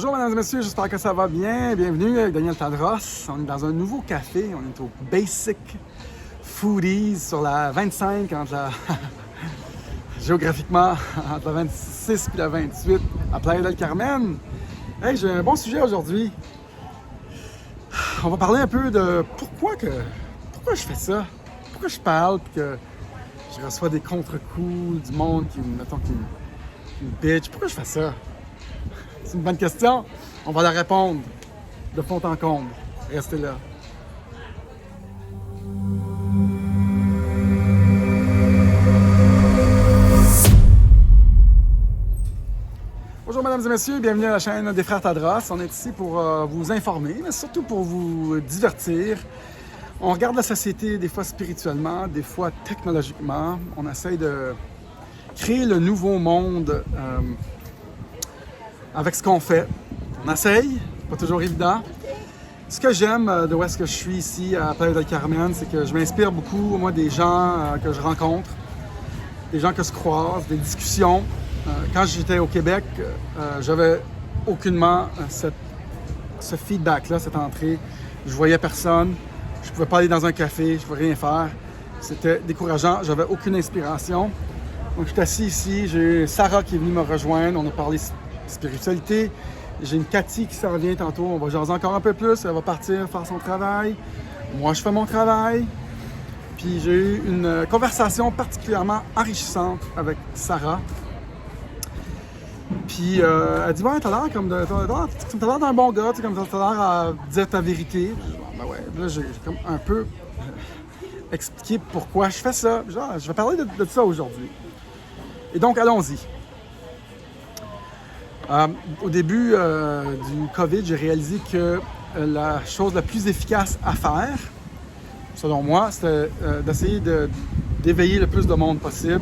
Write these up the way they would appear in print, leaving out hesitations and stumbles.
Bonjour mesdames et messieurs, j'espère que ça va bien. Bienvenue avec Daniel Tadros. On est dans un nouveau café, on est au Basic Foodies sur la 25 entre la... géographiquement entre la 26 et la 28 à Playa del Carmen. Hey, j'ai un bon sujet aujourd'hui. On va parler un peu de pourquoi je fais ça, pourquoi je parle et que je reçois des contre-coups du monde qui me bitch. Pourquoi je fais ça? C'est une bonne question. On va la répondre de fond en comble. Restez là. Bonjour mesdames et messieurs, bienvenue à la chaîne des Frères Tadros. On est ici pour vous informer, mais surtout pour vous divertir. On regarde la société des fois spirituellement, des fois technologiquement. On essaye de créer le nouveau monde avec ce qu'on fait. On essaye, pas toujours évident. Ce que j'aime de où est-ce que je suis ici à Playa del Carmen, c'est que je m'inspire beaucoup, moi, des gens que je rencontre, des gens que je croise, des discussions. Quand j'étais au Québec, j'avais aucunement ce feedback-là, cette entrée. Je voyais personne, je pouvais pas aller dans un café, je pouvais rien faire. C'était décourageant, j'avais aucune inspiration. Donc je suis assis ici, j'ai Sarah qui est venue me rejoindre, on a parlé spiritualité. J'ai une Cathy qui s'en vient tantôt, on va jaser encore un peu plus, elle va partir faire son travail. Moi, je fais mon travail. Puis j'ai eu une conversation particulièrement enrichissante avec Sarah. Puis elle dit « Ouais, t'as l'air d'un bon gars, t'as l'air à dire ta vérité. » Ben ouais, là j'ai comme un peu expliqué pourquoi je fais ça. Genre, je vais parler de ça aujourd'hui. Et donc, allons-y. Au début du COVID, j'ai réalisé que la chose la plus efficace à faire, selon moi, c'était d'essayer d'éveiller le plus de monde possible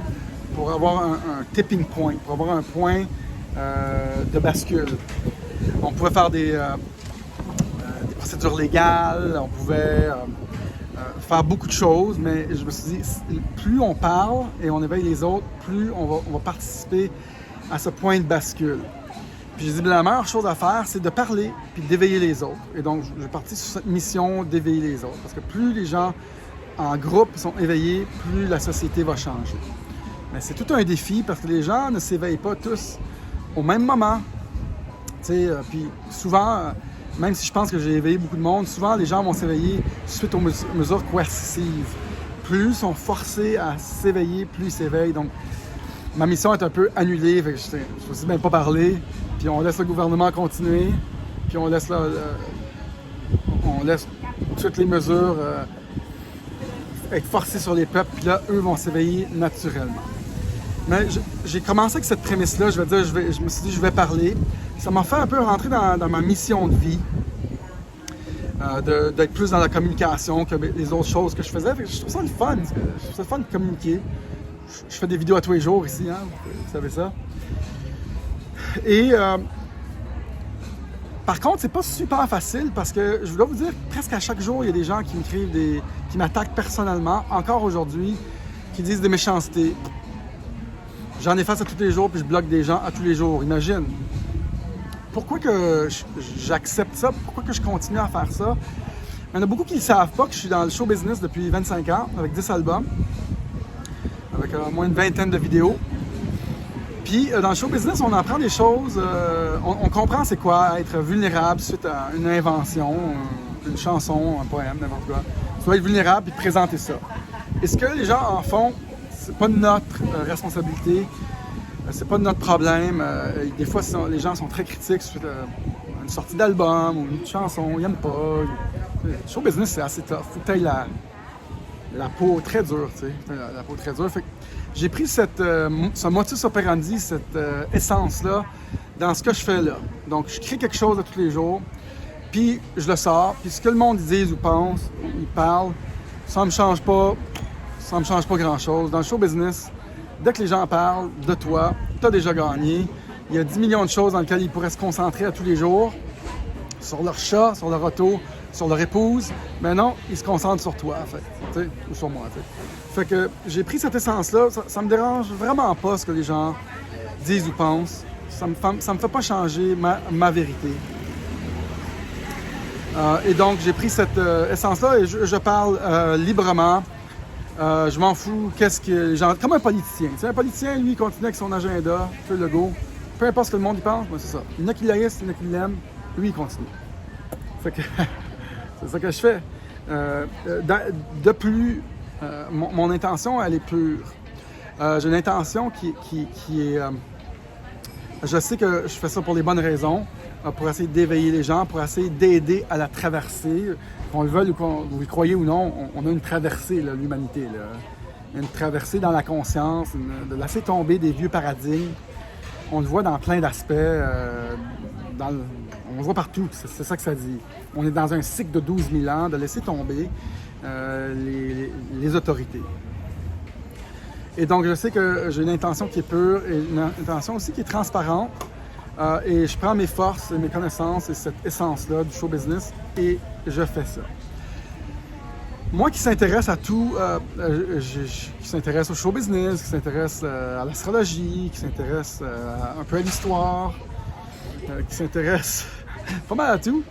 pour avoir un tipping point, pour avoir un point de bascule. On pouvait faire des procédures légales, on pouvait faire beaucoup de choses, mais je me suis dit, plus on parle et on éveille les autres, plus on va participer à ce point de bascule. Puis j'ai dit, la meilleure chose à faire, c'est de parler puis d'éveiller les autres. Et donc, je suis parti sur cette mission d'éveiller les autres. Parce que plus les gens en groupe sont éveillés, plus la société va changer. Mais c'est tout un défi parce que les gens ne s'éveillent pas tous au même moment. Puis souvent, même si je pense que j'ai éveillé beaucoup de monde, souvent les gens vont s'éveiller suite aux mesures coercitives. Plus ils sont forcés à s'éveiller, plus ils s'éveillent. Donc, ma mission est un peu annulée. Fait que je ne sais même pas parler. Puis on laisse le gouvernement continuer. Puis on laisse toutes les mesures être forcées sur les peuples. Puis là, eux vont s'éveiller naturellement. Mais j'ai commencé avec cette prémisse-là. Je me suis dit, je vais parler. Ça m'a fait un peu rentrer dans ma mission de vie. D'être plus dans la communication que les autres choses que je faisais. Fait que je trouve ça le fun. Je trouve ça le fun de communiquer. Je fais des vidéos à tous les jours ici, hein? Vous savez ça. Et par contre, c'est pas super facile parce que je dois vous dire, presque à chaque jour, il y a des gens qui m'écrivent, qui m'attaquent personnellement, encore aujourd'hui, qui disent des méchancetés. J'en efface à tous les jours puis je bloque des gens à tous les jours. Imagine. Pourquoi que j'accepte ça? Pourquoi que je continue à faire ça? Il y en a beaucoup qui ne savent pas que je suis dans le show business depuis 25 ans, avec 10 albums, avec au moins une vingtaine de vidéos. Puis dans le show business, on apprend des choses, on comprend c'est quoi être vulnérable suite à une invention, une chanson, un poème, n'importe quoi. Tu dois être vulnérable et présenter ça. Et ce que les gens en font, c'est pas notre responsabilité, c'est pas notre problème. Des fois, les gens sont très critiques suite à une sortie d'album ou une chanson, ils n'aiment pas. Le show business, c'est assez tough. Faut que tu aies la peau très dure, tu sais. La peau très dure. Fait que j'ai pris ce modus operandi, cette essence-là, dans ce que je fais là. Donc, je crée quelque chose à tous les jours, puis je le sors, puis ce que le monde dise ou pense, ou il parle, ça me change pas grand-chose. Dans le show business, dès que les gens parlent de toi, tu as déjà gagné. Il y a 10 millions de choses dans lesquelles ils pourraient se concentrer à tous les jours, sur leur chat, sur leur auto, sur leur épouse. Mais non, ils se concentrent sur toi, en fait, ou sur moi, t'sais. Fait que j'ai pris cette essence-là, ça me dérange vraiment pas ce que les gens disent ou pensent. ça me fait pas changer ma vérité. Et donc, j'ai pris cette essence-là et je parle librement. Je m'en fous, qu'est-ce que les gens... Comme un politicien. Tu sais, un politicien, lui, il continue avec son agenda, fait le go. Peu importe ce que le monde y pense, ben, c'est ça. Il y en a qui l'haïssent, il y en a qui l'aiment. Lui, il continue. Fait que c'est ça que je fais. De plus, mon intention, elle est pure. J'ai une intention qui est... je sais que je fais ça pour les bonnes raisons, pour essayer d'éveiller les gens, pour essayer d'aider à la traversée. Qu'on le veuille ou qu'on vous y croyez ou non, on a une traversée, là, l'humanité. Là. Une traversée dans la conscience, de laisser tomber des vieux paradigmes. On le voit dans plein d'aspects. On le voit partout, c'est ça que ça dit. On est dans un cycle de 12 000 ans, de laisser tomber les autorités. Et donc, je sais que j'ai une intention qui est pure et une intention aussi qui est transparente. Et je prends mes forces et mes connaissances et cette essence-là du show business et je fais ça. Moi qui s'intéresse à tout, qui s'intéresse au show business, qui s'intéresse à l'astrologie, qui s'intéresse un peu à l'histoire, qui s'intéresse pas mal à tout,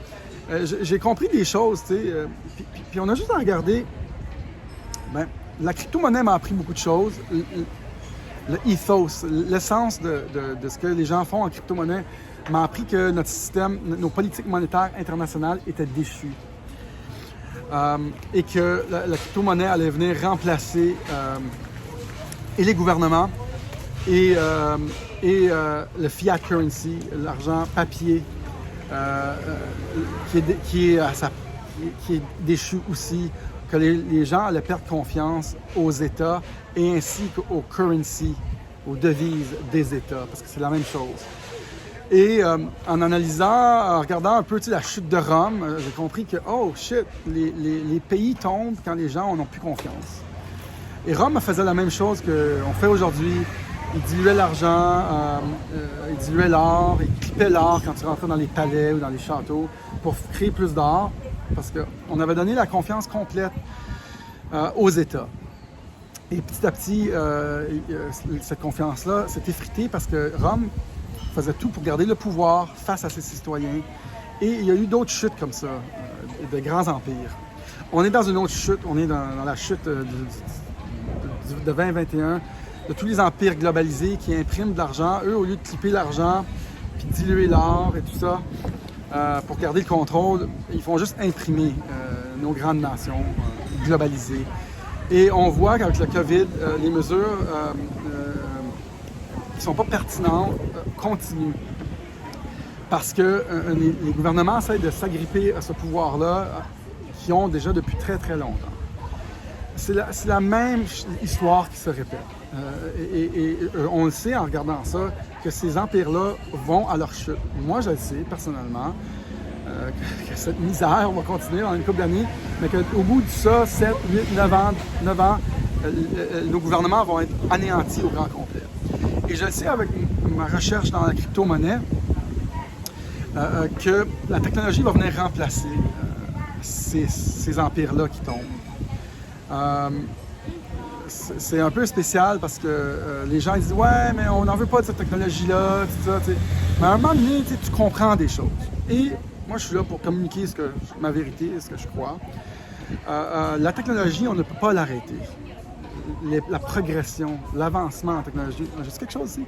j'ai compris des choses, tu sais. Puis on a juste à regarder, la crypto-monnaie m'a appris beaucoup de choses. Le ethos, l'essence de ce que les gens font en crypto-monnaie m'a appris que notre système, nos politiques monétaires internationales étaient déchues. Et que la crypto-monnaie allait venir remplacer et les gouvernements et le fiat currency, l'argent papier, qui est déchu aussi, que les gens allaient perdre confiance aux États et ainsi qu'aux currency, aux devises des États, parce que c'est la même chose. Et en analysant, en regardant un peu la chute de Rome, j'ai compris que, oh shit, les pays tombent quand les gens n'ont plus confiance. Et Rome faisait la même chose qu'on fait aujourd'hui. Ils diluaient l'argent, ils diluaient l'or, ils clippaient l'or quand tu rentrais dans les palais ou dans les châteaux pour créer plus d'or, parce qu'on avait donné la confiance complète aux États. Et petit à petit, cette confiance-là s'est effritée parce que Rome faisait tout pour garder le pouvoir face à ses citoyens. Et il y a eu d'autres chutes comme ça, de grands empires. On est dans une autre chute, on est dans la chute de 2021, de tous les empires globalisés qui impriment de l'argent. Eux, au lieu de clipper l'argent, puis diluer l'or et tout ça, pour garder le contrôle, ils font juste imprimer nos grandes nations globalisées. Et on voit qu'avec le COVID, les mesures qui ne sont pas pertinentes continuent. Parce que les gouvernements essaient de s'agripper à ce pouvoir-là qui ont déjà depuis très très longtemps. C'est la même histoire qui se répète. Et on le sait en regardant ça, que ces empires-là vont à leur chute. Moi, je le sais personnellement, que cette misère, on va continuer dans une couple d'années, mais qu'au bout de ça, 7, 8, 9 ans, nos gouvernements vont être anéantis au grand complet. Et je le sais avec ma recherche dans la crypto-monnaie, que la technologie va venir remplacer ces empires-là qui tombent. C'est un peu spécial parce que les gens disent « Ouais, mais on n'en veut pas de cette technologie-là, tout ça. » Mais à un moment donné, tu comprends des choses. Et moi, je suis là pour communiquer ma vérité, ce que je crois. La technologie, on ne peut pas l'arrêter. La progression, l'avancement en technologie. J'ai dit quelque chose ici?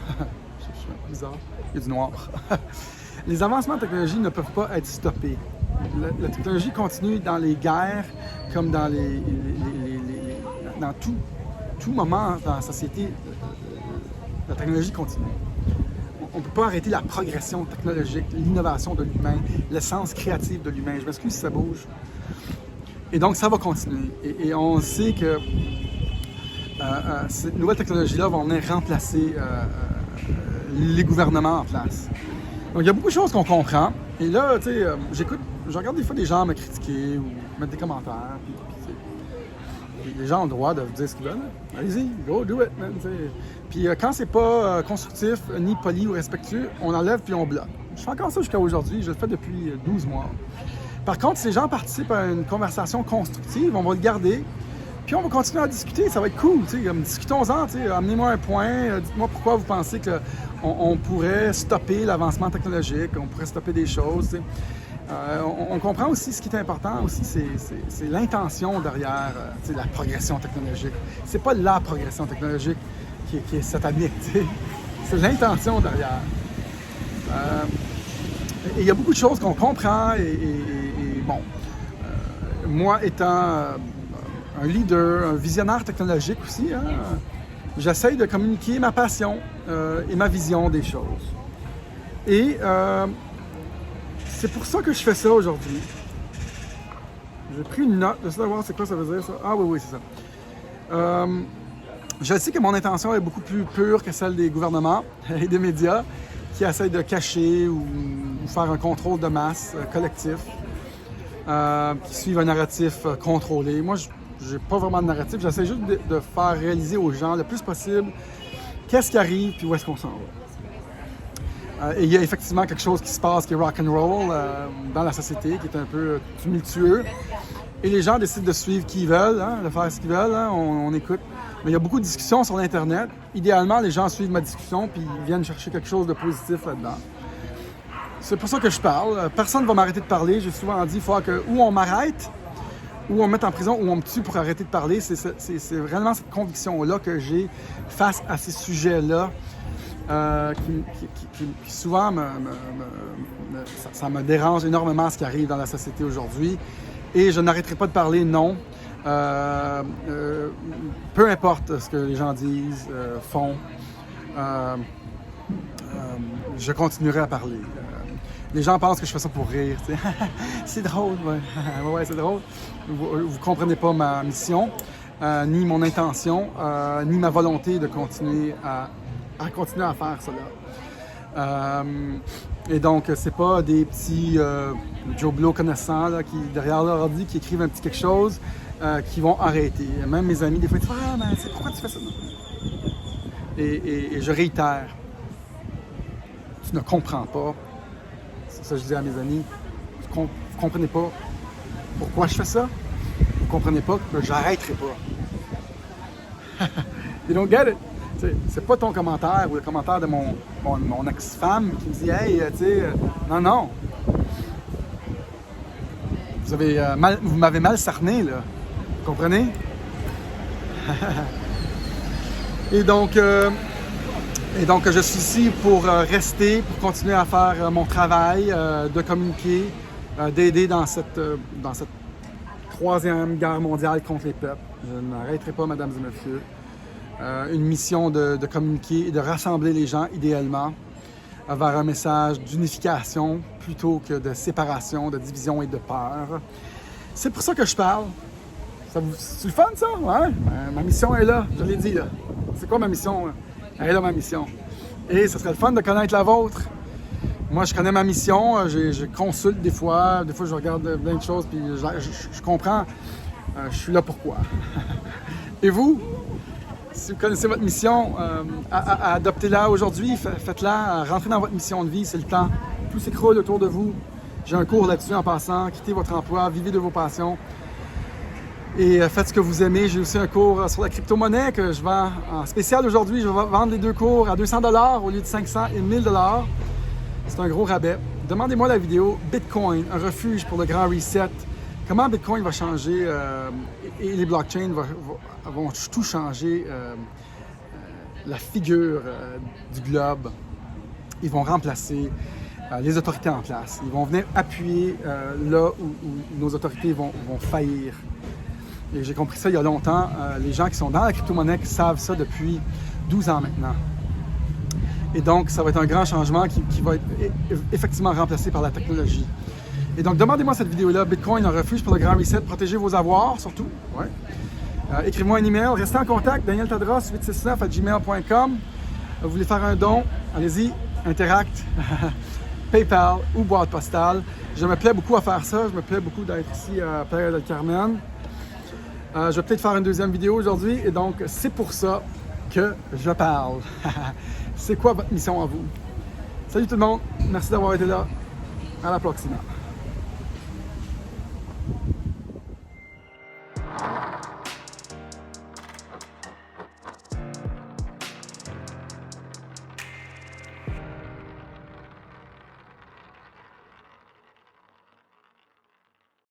Je suis un peu bizarre. Il y a du noir. Les avancements en technologie ne peuvent pas être stoppés. La technologie continue dans les guerres, comme dans dans tout moment dans la société. La technologie continue. On ne peut pas arrêter la progression technologique, l'innovation de l'humain, l'essence créative de l'humain. Je m'excuse si ça bouge. Et donc, ça va continuer. Et on sait que ces nouvelles technologies-là vont venir remplacer les gouvernements en place. Donc, il y a beaucoup de choses qu'on comprend. Et là, tu sais, je regarde des fois des gens me critiquer ou mettre des commentaires. Puis les gens ont le droit de dire ce qu'ils veulent. Allez-y, go, do it, man. T'sais. Puis quand c'est pas constructif, ni poli ou respectueux, on enlève puis on bloque. Je fais encore ça jusqu'à aujourd'hui. Je le fais depuis 12 mois. Par contre, si les gens participent à une conversation constructive, on va le garder. Puis on va continuer à discuter, ça va être cool, tu sais, discutons-en, tu sais, amenez-moi un point, dites-moi pourquoi vous pensez qu'on pourrait stopper l'avancement technologique, on pourrait stopper des choses, tu sais. On comprend aussi ce qui est important aussi, c'est l'intention derrière la progression technologique. C'est pas la progression technologique qui est satanique, tu sais. C'est l'intention derrière. Et il y a beaucoup de choses qu'on comprend et bon, moi étant un leader, un visionnaire technologique aussi, hein, j'essaye de communiquer ma passion et ma vision des choses. Et c'est pour ça que je fais ça aujourd'hui. J'ai pris une note, j'essaie de voir c'est quoi ça veut dire ça. Ah oui, c'est ça. Je sais que mon intention est beaucoup plus pure que celle des gouvernements et des médias qui essayent de cacher ou faire un contrôle de masse collectif, qui suivent un narratif contrôlé. Moi, je n'ai pas vraiment de narratif, j'essaie juste de faire réaliser aux gens le plus possible qu'est-ce qui arrive puis où est-ce qu'on s'en va. Et il y a effectivement quelque chose qui se passe qui est rock'n'roll dans la société, qui est un peu tumultueux. Et les gens décident de suivre qui ils veulent, hein, de faire ce qu'ils veulent, hein, on écoute. Mais il y a beaucoup de discussions sur l'Internet. Idéalement, les gens suivent ma discussion puis ils viennent chercher quelque chose de positif là-dedans. C'est pour ça que je parle. Personne ne va m'arrêter de parler. J'ai souvent dit qu'il faut que ou on m'arrête, ou on me mette en prison, ou on me tue pour arrêter de parler. C'est vraiment cette conviction-là que j'ai face à ces sujets-là qui souvent ça me dérange énormément ce qui arrive dans la société aujourd'hui. Et je n'arrêterai pas de parler, non. Peu importe ce que les gens disent, font, je continuerai à parler. Les gens pensent que je fais ça pour rire. C'est drôle, ouais, c'est drôle. Vous comprenez pas ma mission, ni mon intention, ni ma volonté de continuer à faire cela. Et donc, c'est pas des petits Joe Blow connaissants là, qui, derrière leur ordi, qui écrivent un petit quelque chose, qui vont arrêter. Même mes amis, des fois, ils disent « Ah, mais c'est pourquoi tu fais ça? » Et je réitère, tu ne comprends pas. C'est ça que je dis à mes amis. Vous comprenez pas pourquoi je fais ça? Vous comprenez pas que j'arrêterai pas. You don't get it. C'est pas ton commentaire ou le commentaire de mon ex-femme qui me dit « Hey, tu sais, non. Vous m'avez mal cerné, là. Vous comprenez? » Et donc, je suis ici pour rester, pour continuer à faire mon travail, de communiquer, d'aider dans cette troisième guerre mondiale contre les peuples. Je n'arrêterai pas, mesdames et messieurs. Une mission de communiquer et de rassembler les gens, idéalement, vers un message d'unification plutôt que de séparation, de division et de peur. C'est pour ça que je parle. C'est le fun, ça? Ouais. Ma mission est là, je l'ai dit, là. C'est quoi ma mission? Elle est là, ma mission. Et ce serait le fun de connaître la vôtre. Moi, je connais ma mission, je consulte des fois je regarde plein de choses, puis je comprends, je suis là pourquoi. Et vous? Si vous connaissez votre mission, adoptez-la aujourd'hui, faites-la, rentrez dans votre mission de vie, c'est le temps. Tout s'écroule autour de vous. J'ai un cours là-dessus en passant, quittez votre emploi, vivez de vos passions. Et faites ce que vous aimez. J'ai aussi un cours sur la crypto-monnaie que je vends en spécial aujourd'hui. Je vais vendre les deux cours à 200 $ au lieu de 500 et 1000 $. C'est un gros rabais. Demandez-moi la vidéo Bitcoin, un refuge pour le grand reset. Comment Bitcoin va changer et les blockchains vont tout changer la figure du globe. Ils vont remplacer les autorités en place. Ils vont venir appuyer là où nos autorités vont faillir. Et j'ai compris ça il y a longtemps. Les gens qui sont dans la crypto-monnaie savent ça depuis 12 ans maintenant. Et donc, ça va être un grand changement qui va être effectivement remplacé par la technologie. Et donc, demandez-moi cette vidéo-là, Bitcoin, un refuge pour le grand reset, protégez vos avoirs, surtout. Ouais. Écrivez-moi un email, restez en contact, danieltadros869@gmail.com. Vous voulez faire un don, allez-y, Interact, PayPal ou boîte postale. Je me plais beaucoup à faire ça, je me plais beaucoup d'être ici à Playa del Carmen. Je vais peut-être faire une deuxième vidéo aujourd'hui, et donc c'est pour ça que je parle. C'est quoi votre mission à vous? Salut tout le monde, merci d'avoir été là. À la prochaine.